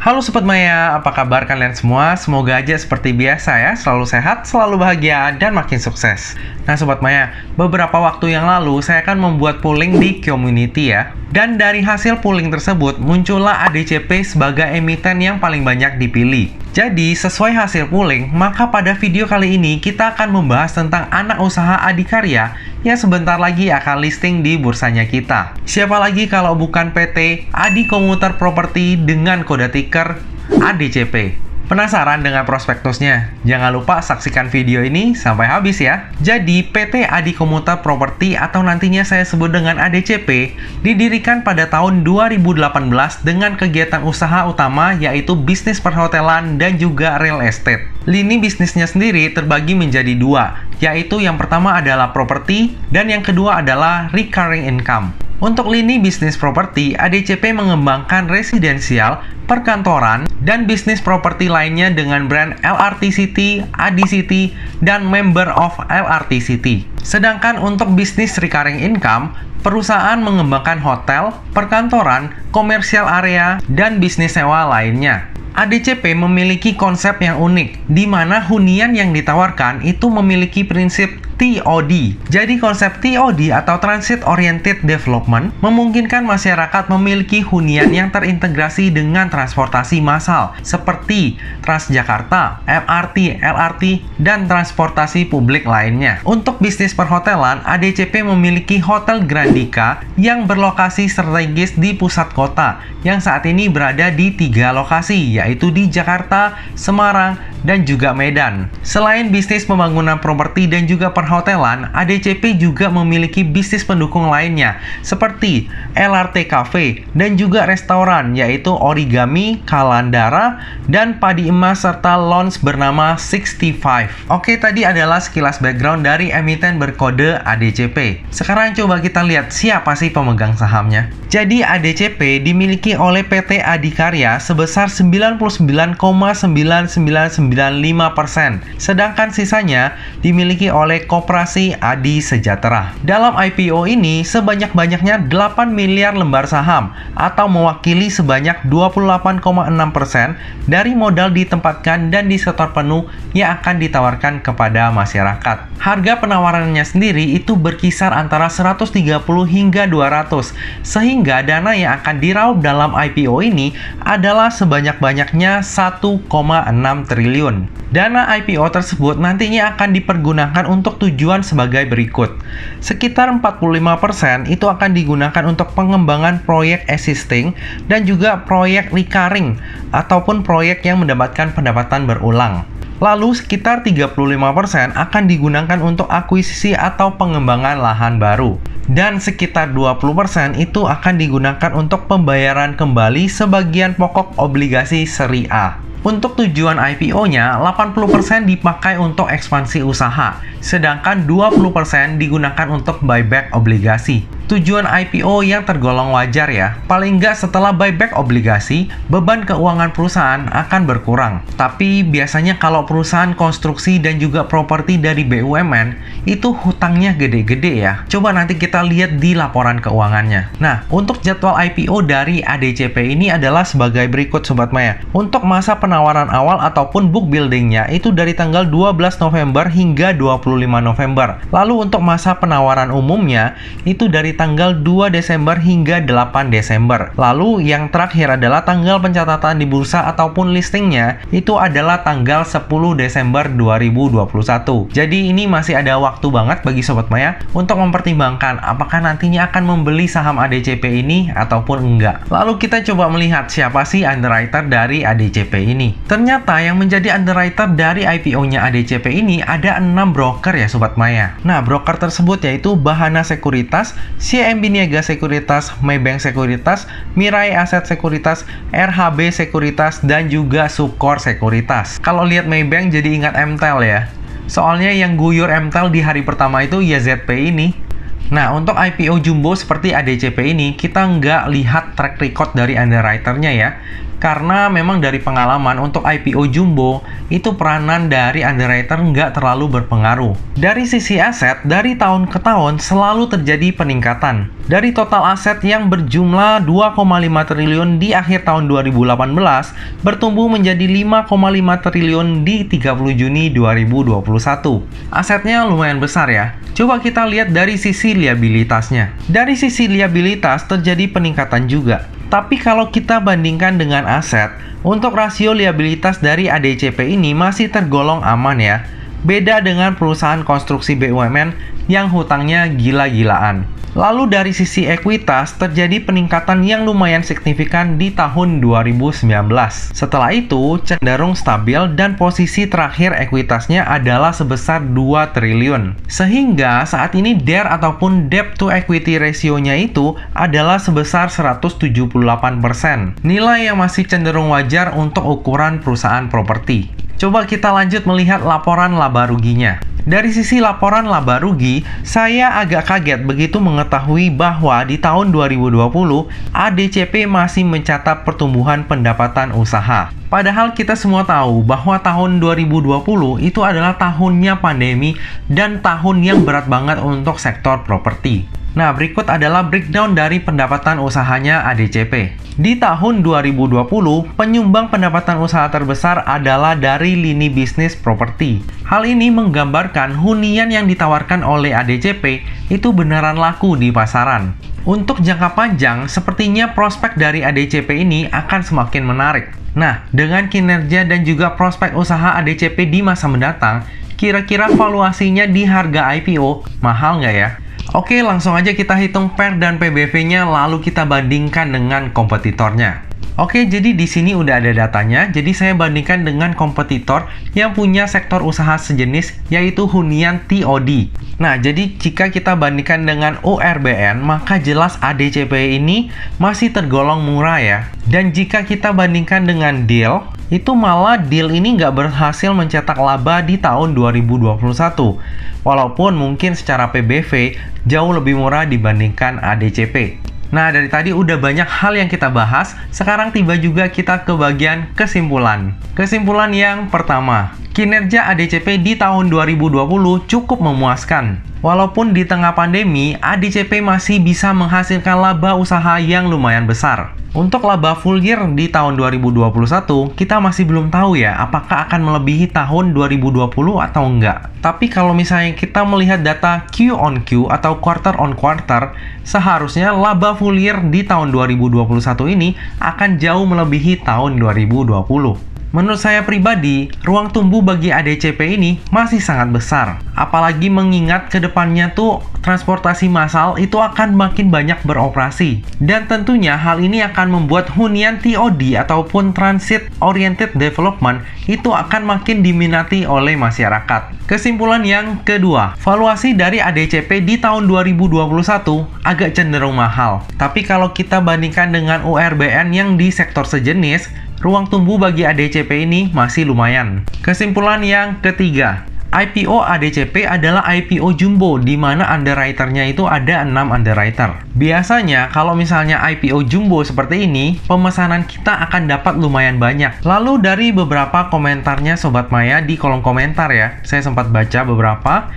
Halo Sobat Maya, apa kabar kalian semua? Semoga aja seperti biasa ya, selalu sehat, selalu bahagia, dan makin sukses. Nah Sobat Maya, beberapa waktu yang lalu saya akan membuat polling di community ya. Dan dari hasil polling tersebut, muncullah ADCP sebagai emiten yang paling banyak dipilih. Jadi, sesuai hasil polling, maka pada video kali ini kita akan membahas tentang anak usaha adikarya yang sebentar lagi akan listing di bursanya kita. Siapa lagi kalau bukan PT Adi Komuter Property dengan kode ticker ADCP. Penasaran dengan prospektusnya? Jangan lupa saksikan video ini sampai habis ya. Jadi, PT Adi Komuter Property atau nantinya saya sebut dengan ADCP didirikan pada tahun 2018 dengan kegiatan usaha utama yaitu bisnis perhotelan dan juga real estate. Lini bisnisnya sendiri terbagi menjadi dua, yaitu yang pertama adalah properti dan yang kedua adalah recurring income. Untuk lini bisnis properti, ADCP mengembangkan residensial, perkantoran, dan bisnis properti lainnya dengan brand LRT City, Adi City, dan member of LRT City. Sedangkan untuk bisnis recurring income, perusahaan mengembangkan hotel, perkantoran, komersial area, dan bisnis sewa lainnya. ADCP memiliki konsep yang unik, di mana hunian yang ditawarkan itu memiliki prinsip TOD. Jadi konsep TOD atau Transit Oriented Development memungkinkan masyarakat memiliki hunian yang terintegrasi dengan transportasi massal seperti Transjakarta, MRT, LRT, dan transportasi publik lainnya. Untuk bisnis perhotelan, ADCP memiliki Hotel Grandika yang berlokasi strategis di pusat kota yang saat ini berada di 3 lokasi, yaitu di Jakarta, Semarang, dan juga Medan. Selain bisnis pembangunan properti dan juga perhotelan, ADCP juga memiliki bisnis pendukung lainnya seperti LRT Cafe dan juga restoran yaitu Origami, Kalandara, dan Padi Emas serta lounge bernama 65. Oke, tadi adalah sekilas background dari emiten berkode ADCP. Sekarang coba kita lihat siapa sih pemegang sahamnya. Jadi ADCP dimiliki oleh PT Adikarya sebesar 99,9995%, sedangkan sisanya dimiliki oleh Koperasi Adi Sejahtera. Dalam IPO ini sebanyak-banyaknya 8 miliar lembar saham atau mewakili sebanyak 28,6% dari modal ditempatkan dan disetor penuh yang akan ditawarkan kepada masyarakat. Harga penawarannya sendiri itu berkisar antara 130 hingga 200, sehingga dana yang akan diraup dalam IPO ini adalah sebanyak-banyaknya 1,6 triliun. Dana IPO tersebut nantinya akan dipergunakan untuk tujuan sebagai berikut. Sekitar 45% itu akan digunakan untuk pengembangan proyek existing dan juga proyek recurring ataupun proyek yang mendapatkan pendapatan berulang. Lalu sekitar 35% akan digunakan untuk akuisisi atau pengembangan lahan baru. Dan sekitar 20% itu akan digunakan untuk pembayaran kembali sebagian pokok obligasi seri A. Untuk tujuan IPO-nya, 80% dipakai untuk ekspansi usaha, sedangkan 20% digunakan untuk buyback obligasi. Tujuan IPO yang tergolong wajar ya. Paling nggak setelah buyback obligasi, beban keuangan perusahaan akan berkurang. Tapi biasanya kalau perusahaan konstruksi dan juga properti dari BUMN, itu hutangnya gede-gede ya. Coba nanti kita lihat di laporan keuangannya. Nah, untuk jadwal IPO dari ADCP ini adalah sebagai berikut Sobat Maya. Untuk masa penawaran awal ataupun book buildingnya itu dari tanggal 12 November hingga 25 November. Lalu untuk masa penawaran umumnya itu dari tanggal 2 Desember hingga 8 Desember. Lalu yang terakhir adalah tanggal pencatatan di bursa ataupun listingnya itu adalah tanggal 10 Desember 2021. Jadi ini masih ada waktu banget bagi Sobat Maya untuk mempertimbangkan apakah nantinya akan membeli saham ADCP ini ataupun enggak. Lalu kita coba melihat siapa sih underwriter dari ADCP ini. Ternyata yang menjadi underwriter dari IPO-nya ADCP ini ada 6 broker ya Sobat Maya. Nah, broker tersebut yaitu Bahana Sekuritas, CIMB Niaga Sekuritas, Maybank Sekuritas, Mirai Aset Sekuritas, RHB Sekuritas, dan juga Sukor Sekuritas. Kalau lihat Maybank jadi ingat MTEL ya. Soalnya yang guyur MTEL di hari pertama itu ya ZP ini. Nah, untuk IPO jumbo seperti ADCP ini, kita nggak lihat track record dari underwriternya ya. Karena memang dari pengalaman untuk IPO jumbo, itu peranan dari underwriter nggak terlalu berpengaruh. Dari sisi aset, dari tahun ke tahun selalu terjadi peningkatan. Dari total aset yang berjumlah 2,5 triliun di akhir tahun 2018, bertumbuh menjadi 5,5 triliun di 30 Juni 2021. Asetnya lumayan besar ya. Coba kita lihat dari sisi liabilitasnya. Dari sisi liabilitas terjadi peningkatan juga. Tapi kalau kita bandingkan dengan aset, untuk rasio liabilitas dari ADCP ini masih tergolong aman ya. Beda dengan perusahaan konstruksi BUMN yang hutangnya gila-gilaan. Lalu dari sisi ekuitas terjadi peningkatan yang lumayan signifikan di tahun 2019. Setelah itu cenderung stabil dan posisi terakhir ekuitasnya adalah sebesar 2 triliun. Sehingga saat ini DER ataupun debt to equity ratio-nya itu adalah sebesar 178%. Nilai yang masih cenderung wajar untuk ukuran perusahaan properti. Coba kita lanjut melihat laporan laba ruginya. Dari sisi laporan laba rugi, saya agak kaget begitu mengetahui bahwa di tahun 2020, ADCP masih mencatat pertumbuhan pendapatan usaha. Padahal kita semua tahu bahwa tahun 2020 itu adalah tahunnya pandemi dan tahun yang berat banget untuk sektor properti. Nah, berikut adalah breakdown dari pendapatan usahanya ADCP. Di tahun 2020, penyumbang pendapatan usaha terbesar adalah dari lini bisnis properti. Hal ini menggambarkan hunian yang ditawarkan oleh ADCP itu beneran laku di pasaran. Untuk jangka panjang, sepertinya prospek dari ADCP ini akan semakin menarik. Nah, dengan kinerja dan juga prospek usaha ADCP di masa mendatang, kira-kira valuasinya di harga IPO mahal nggak ya? Oke, langsung aja kita hitung PER dan PBV-nya lalu kita bandingkan dengan kompetitornya. Oke, jadi di sini udah ada datanya. Jadi saya bandingkan dengan kompetitor yang punya sektor usaha sejenis yaitu hunian TOD. Nah, jadi jika kita bandingkan dengan URBN, maka jelas ADCP ini masih tergolong murah ya. Dan jika kita bandingkan dengan Deal, itu malah Deal ini nggak berhasil mencetak laba di tahun 2021. Walaupun mungkin secara PBV jauh lebih murah dibandingkan ADCP. Nah, dari tadi udah banyak hal yang kita bahas, sekarang tiba juga kita ke bagian kesimpulan. Kesimpulan yang pertama, kinerja ADCP di tahun 2020 cukup memuaskan. Walaupun di tengah pandemi, ADCP masih bisa menghasilkan laba usaha yang lumayan besar. Untuk laba full year di tahun 2021, kita masih belum tahu ya apakah akan melebihi tahun 2020 atau enggak. Tapi kalau misalnya kita melihat data Q on Q atau quarter on quarter, seharusnya laba full year di tahun 2021 ini akan jauh melebihi tahun 2020. Menurut saya pribadi, ruang tumbuh bagi ADCP ini masih sangat besar. Apalagi mengingat ke depannya tuh transportasi massal itu akan makin banyak beroperasi. Dan tentunya hal ini akan membuat hunian TOD ataupun Transit Oriented Development itu akan makin diminati oleh masyarakat. Kesimpulan yang kedua, valuasi dari ADCP di tahun 2021 agak cenderung mahal. Tapi kalau kita bandingkan dengan URBN yang di sektor sejenis, ruang tumbuh bagi ADCP ini masih lumayan. Kesimpulan yang ketiga, IPO ADCP adalah IPO jumbo di mana underwriter-nya itu ada 6 underwriter. Biasanya kalau misalnya IPO jumbo seperti ini, pemesanan kita akan dapat lumayan banyak. Lalu dari beberapa komentarnya Sobat Maya di kolom komentar ya, saya sempat baca beberapa.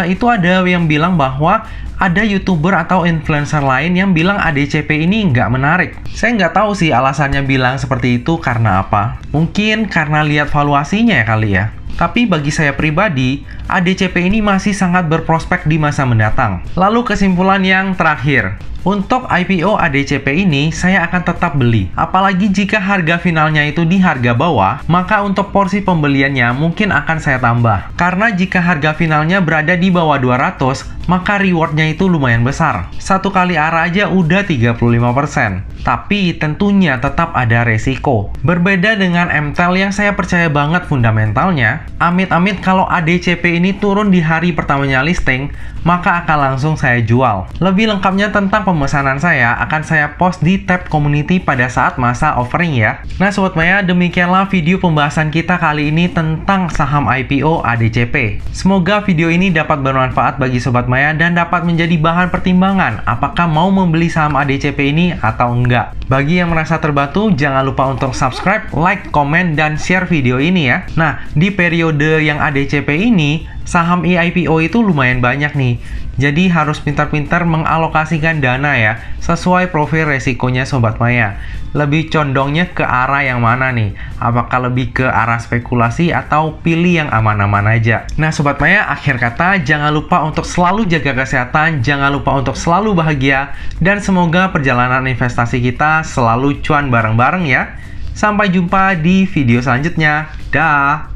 Itu ada yang bilang bahwa ada YouTuber atau influencer lain yang bilang ADCP ini nggak menarik. Saya nggak tahu sih alasannya bilang seperti itu karena apa. Mungkin karena lihat valuasinya ya kali ya. Tapi bagi saya pribadi, ADCP ini masih sangat berprospek di masa mendatang. Lalu kesimpulan yang terakhir. Untuk IPO ADCP ini, saya akan tetap beli. Apalagi jika harga finalnya itu di harga bawah, maka untuk porsi pembeliannya mungkin akan saya tambah. Karena jika harga finalnya berada di bawah 200, maka rewardnya itu lumayan besar. Satu kali arah aja udah 35%. Tapi tentunya tetap ada resiko. Berbeda dengan MTEL yang saya percaya banget fundamentalnya, amit-amit kalau ADCP ini turun di hari pertamanya listing, maka akan langsung saya jual. Lebih lengkapnya tentang pemesanan saya akan saya post di tab community pada saat masa offering ya. Nah Sobat Maya, demikianlah video pembahasan kita kali ini tentang saham IPO ADCP. Semoga video ini ini dapat bermanfaat bagi Sobat Maya dan dapat menjadi bahan pertimbangan apakah mau membeli saham ADCP ini atau enggak. Bagi yang merasa terbantu, jangan lupa untuk subscribe, like, komen, dan share video ini ya. Nah, di periode yang ADCP ini, saham eIPO itu lumayan banyak nih. Jadi harus pintar-pintar mengalokasikan dana ya, sesuai profil resikonya Sobat Maya. Lebih condongnya ke arah yang mana nih? Apakah lebih ke arah spekulasi atau pilih yang aman-aman aja? Nah Sobat Maya, akhir kata jangan lupa untuk selalu jaga kesehatan, jangan lupa untuk selalu bahagia, dan semoga perjalanan investasi kita selalu cuan bareng-bareng ya. Sampai jumpa di video selanjutnya. Dah.